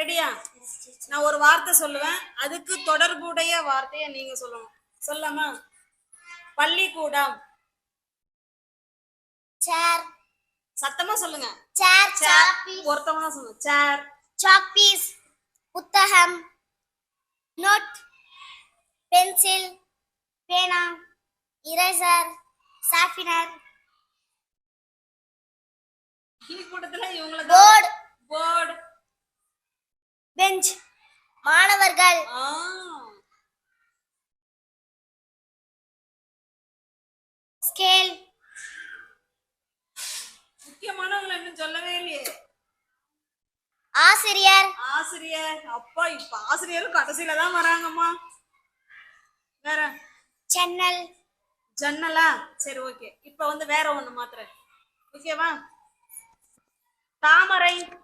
ரெடியா? நான் ஒரு வார்த்தை சொல்லுவேன், அதுக்கு தொடர்புடைய வார்த்தையை நீங்க சொல்லணும். சொல்லாமா? பள்ளிக்கூடம். சேர். சத்தமா சொல்லுங்க. சேர். சேர். ஒருத்தவங்க தான் சொல்லுங்க. சேர். Chalk piece. புத்தகம். நோட். பென்சில். பேனா. இரேசர். ஷார்ப்னர். கூட்டத்துல இவங்கள போர்டு. போர்டு. பெஞ்ச். மாணவர்கள். ஸ்கேல். முக்கியமானவங்களை இன்னும் சொல்லவே இல்லையே. ஆசிரியர். ஆசிரியர். அப்பா இப்ப ஆசிரியரும் கடைசியில தான் வராங்கம்மா. வேற? ஜன்னல். ஜன்னலா? சரி, ஓகே. இப்ப வேற ஒண்ணு மாத்திர. ஓகேவா? தாமரை.